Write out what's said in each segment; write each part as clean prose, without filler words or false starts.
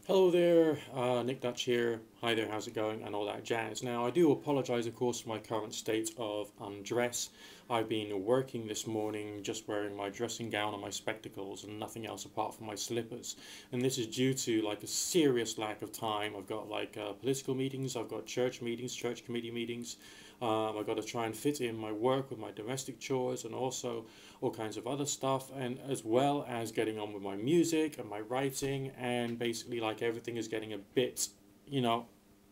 Hello there, Nick Dutch here. Hi there, how's it going? And all that jazz. Now, I do apologize, of course, for my current state of undress. I've been working this morning just wearing my dressing gown and my spectacles and nothing else apart from my slippers. And this is due to like a serious lack of time. I've got like political meetings, I've got church meetings, church committee meetings. I've got to try and fit in my work with my domestic chores and also all kinds of other stuff, and as well as getting on with my music and my writing, and basically like everything is getting a bit, you know,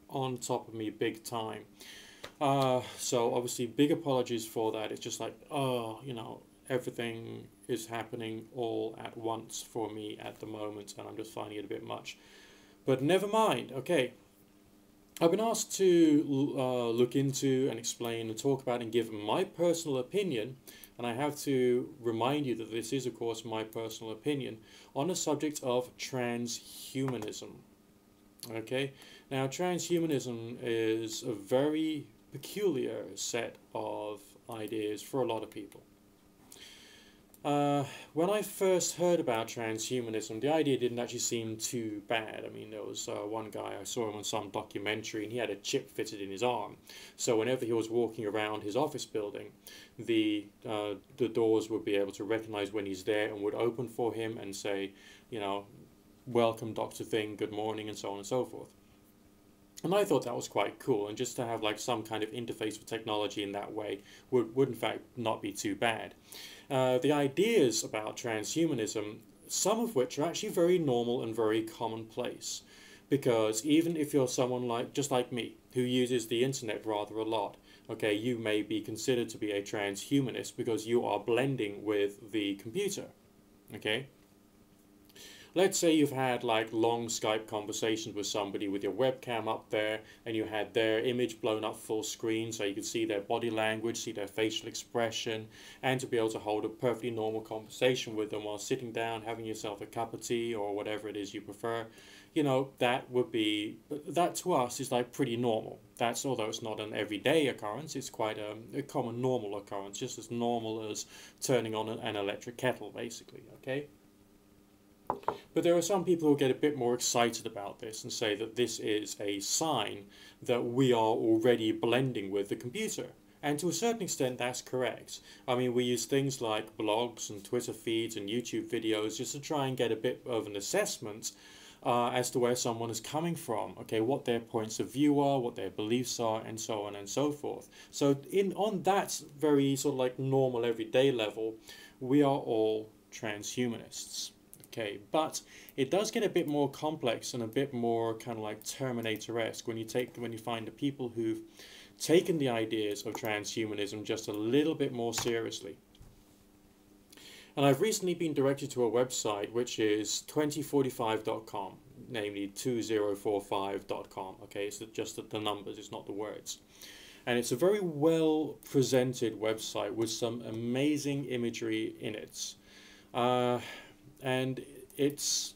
on top of me big time. So obviously big apologies for that. It's just like, everything is happening all at once for me at the moment, and I'm just finding it a bit much. But never mind. Okay, I've been asked to look into and explain and talk about and give my personal opinion, and I have to remind you that this is, of course, my personal opinion on the subject of transhumanism. Okay, now transhumanism is a very peculiar set of ideas for a lot of people. When I first heard about transhumanism, the idea didn't actually seem too bad. I mean, there was one guy, I saw him on some documentary, and he had a chip fitted in his arm. So whenever he was walking around his office building, the doors would be able to recognize when he's there and would open for him and say, you know, welcome, Dr. Thing, good morning, and so on and so forth. And I thought that was quite cool, and just to have like some kind of interface with technology in that way would in fact not be too bad. The ideas about transhumanism, some of which are actually very normal and very commonplace, because even if you're someone like just like me who uses the internet rather a lot, okay, you may be considered to be a transhumanist because you are blending with the computer, okay. Let's say you've had like long Skype conversations with somebody with your webcam up there, and you had their image blown up full screen so you could see their body language, see their facial expression, and to be able to hold a perfectly normal conversation with them while sitting down, having yourself a cup of tea or whatever it is you prefer. You know, that to us is like pretty normal. That's, although it's not an everyday occurrence, it's quite a common normal occurrence, just as normal as turning on an electric kettle, basically, okay? But there are some people who get a bit more excited about this and say that this is a sign that we are already blending with the computer. And to a certain extent, that's correct. I mean, we use things like blogs and Twitter feeds and YouTube videos just to try and get a bit of an assessment as to where someone is coming from, okay, what their points of view are, what their beliefs are, and so on and so forth. So on that very sort of like normal everyday level, we are all transhumanists. Okay, but it does get a bit more complex and a bit more kind of like Terminator-esque when you find the people who've taken the ideas of transhumanism just a little bit more seriously. And I've recently been directed to a website which is 2045.com, namely 2045.com. Okay, it's just the numbers, it's not the words. And it's a very well presented website with some amazing imagery in it. And it's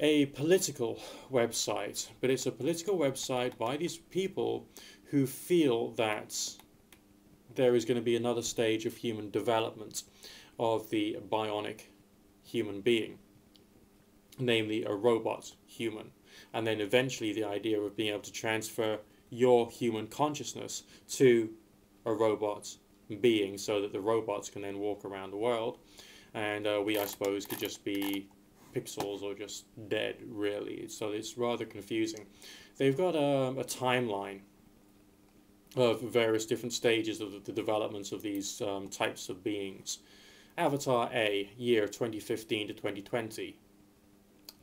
a political website, but it's a political website by these people who feel that there is going to be another stage of human development of the bionic human being, namely a robot human, and then eventually the idea of being able to transfer your human consciousness to a robot being so that the robots can then walk around the world, and we, I suppose, could just be pixels or just dead, really. So it's rather confusing. They've got a timeline of various different stages of the developments of these types of beings. Avatar A, year 2015 to 2020.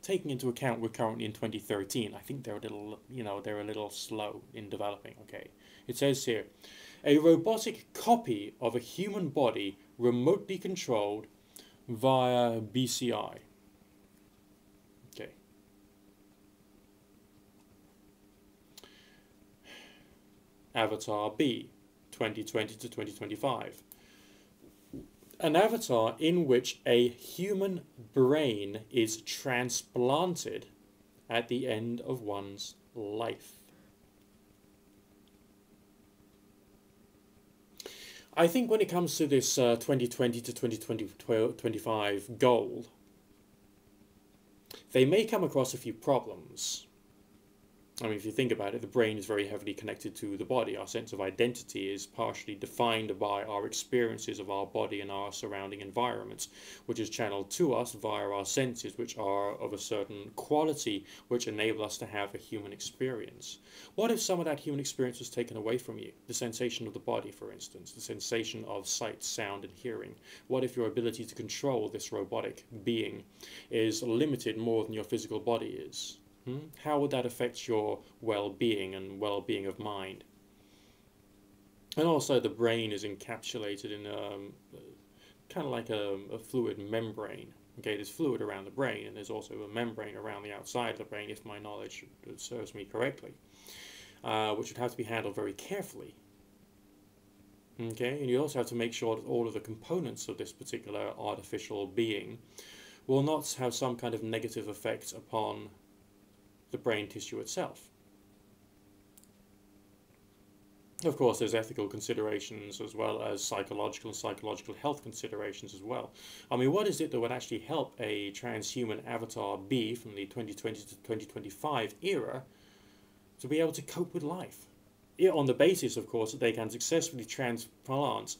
Taking into account we're currently in 2013, I think they're a little, they're a little slow in developing, okay. It says here, a robotic copy of a human body remotely controlled via BCI. Okay. Avatar B, 2020 to 2025. An avatar in which a human brain is transplanted at the end of one's life. I think when it comes to this 2020 to 2025 goal, they may come across a few problems. I mean, if you think about it, the brain is very heavily connected to the body. Our sense of identity is partially defined by our experiences of our body and our surrounding environments, which is channeled to us via our senses, which are of a certain quality, which enable us to have a human experience. What if some of that human experience was taken away from you? The sensation of the body, for instance, the sensation of sight, sound, and hearing. What if your ability to control this robotic being is limited more than your physical body is? How would that affect your well-being and well-being of mind? And also the brain is encapsulated in kind of like a fluid membrane. Okay, there's fluid around the brain, and there's also a membrane around the outside of the brain, if my knowledge serves me correctly, which would have to be handled very carefully. Okay, and you also have to make sure that all of the components of this particular artificial being will not have some kind of negative effect upon the brain tissue itself. Of course, there's ethical considerations as well as psychological health considerations as well. I mean, what is it that would actually help a transhuman avatar be from the 2020 to 2025 era to be able to cope with life? On the basis, of course, that they can successfully transplant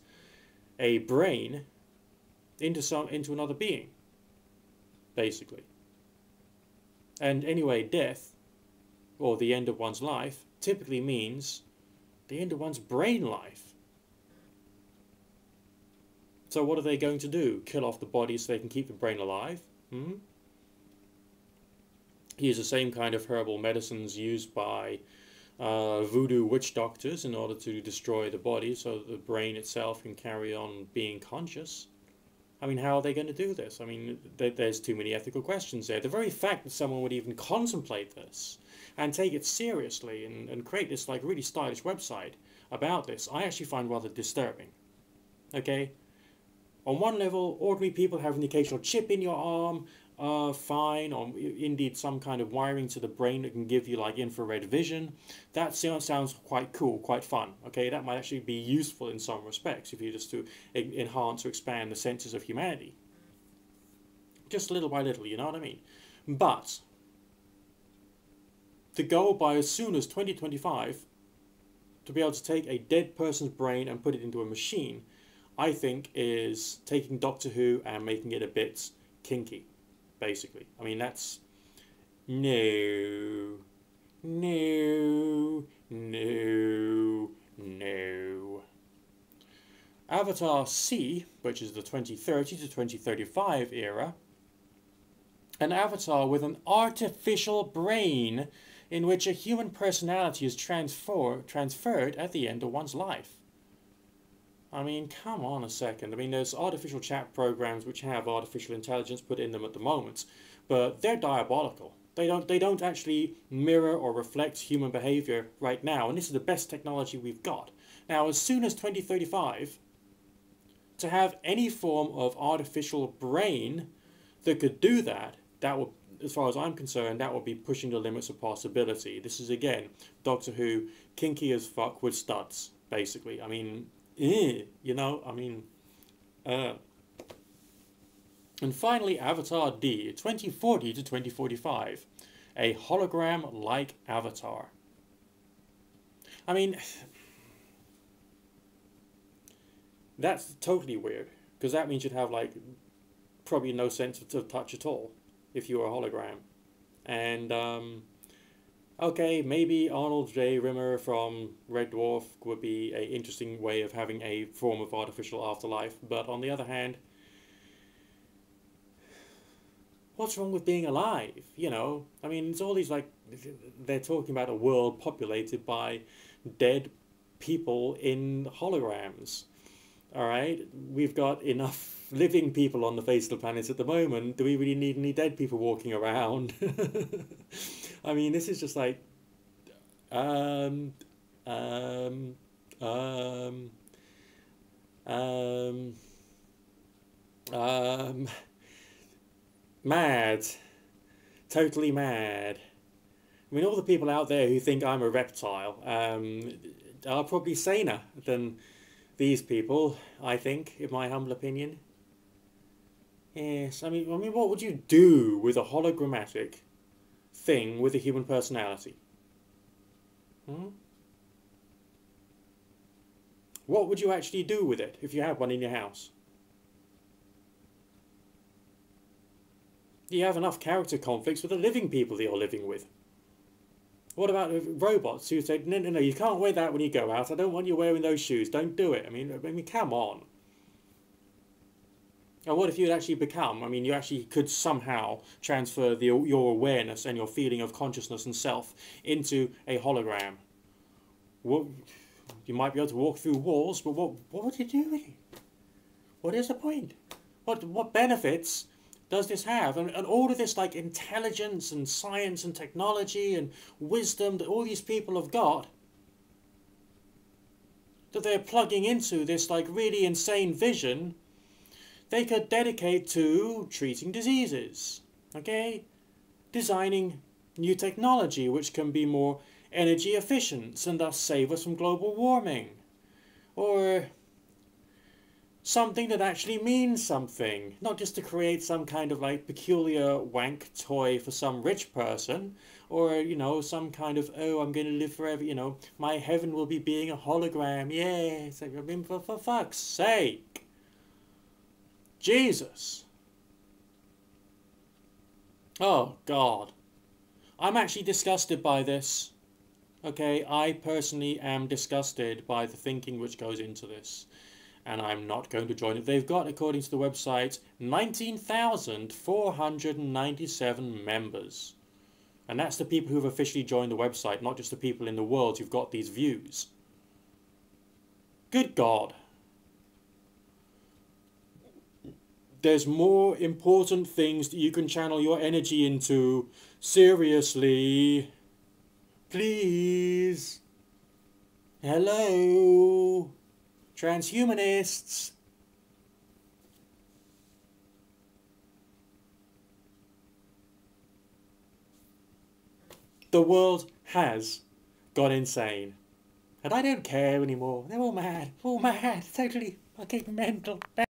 a brain into another being, basically. And anyway, death, or the end of one's life, typically means the end of one's brain life. So what are they going to do? Kill off the body so they can keep the brain alive? Use the same kind of herbal medicines used by voodoo witch doctors in order to destroy the body so that the brain itself can carry on being conscious. I mean, how are they going to do this? I mean, there's too many ethical questions there. The very fact that someone would even contemplate this and take it seriously and create this like really stylish website about this, I actually find rather disturbing. Okay? On one level, ordinary people having the occasional chip in your arm, fine, or indeed some kind of wiring to the brain that can give you like infrared vision. That sounds quite cool, quite fun. Okay, that might actually be useful in some respects if you just to enhance or expand the senses of humanity. Just little by little, you know what I mean? But to go by as soon as 2025 to be able to take a dead person's brain and put it into a machine, I think is taking Doctor Who and making it a bit kinky. Basically, I mean, that's no. Avatar C, which is the 2030 to 2035 era, an avatar with an artificial brain in which a human personality is transferred at the end of one's life. I mean, come on a second. I mean, there's artificial chat programs which have artificial intelligence put in them at the moment, but they're diabolical. They don't actually mirror or reflect human behavior right now, and this is the best technology we've got. Now, as soon as 2035, to have any form of artificial brain that could do that, that would, as far as I'm concerned, that would be pushing the limits of possibility. This is, again, Doctor Who, kinky as fuck with studs, basically. I mean, you know, I mean, and finally, Avatar D, 2040 to 2045, a hologram-like avatar. I mean, that's totally weird, because that means you'd have, like, probably no sense of touch at all, if you were a hologram. And, okay, maybe Arnold J. Rimmer from Red Dwarf would be an interesting way of having a form of artificial afterlife, but on the other hand, what's wrong with being alive, you know? I mean, it's all these, like, they're talking about a world populated by dead people in holograms, all right? We've got enough living people on the face of the planet at the moment. Do we really need any dead people walking around? I mean, this is just like, mad. Totally mad. I mean, all the people out there who think I'm a reptile are probably saner than these people, I think, in my humble opinion. Yes, I mean, what would you do with a hologrammatic thing with a human personality? Hmm? What would you actually do with it if you had one in your house? You have enough character conflicts with the living people that you're living with. What about robots who say, no, no, no, you can't wear that when you go out. I don't want you wearing those shoes. Don't do it. I mean, come on. And what if you actually become, you actually could somehow transfer your awareness and your feeling of consciousness and self into a hologram? What, you might be able to walk through walls, but what would you do with it? What is the point? What benefits does this have? And all of this like intelligence and science and technology and wisdom that all these people have got, that they're plugging into this like really insane vision, they could dedicate to treating diseases, okay? Designing new technology which can be more energy efficient and thus save us from global warming. Or something that actually means something, not just to create some kind of like peculiar wank toy for some rich person, or some kind of, oh, I'm going to live forever, my heaven will be being a hologram. Yes, for fuck's sake. Jesus. Oh God. I'm actually disgusted by this. Okay, I personally am disgusted by the thinking which goes into this. And I'm not going to join it. They've got, according to the website, 19,497 members. And that's the people who've officially joined the website, not just the people in the world who've got these views. Good God. There's more important things that you can channel your energy into. Seriously. Please. Hello. Transhumanists. The world has gone insane. And I don't care anymore. They're all mad. All mad. Totally fucking mental.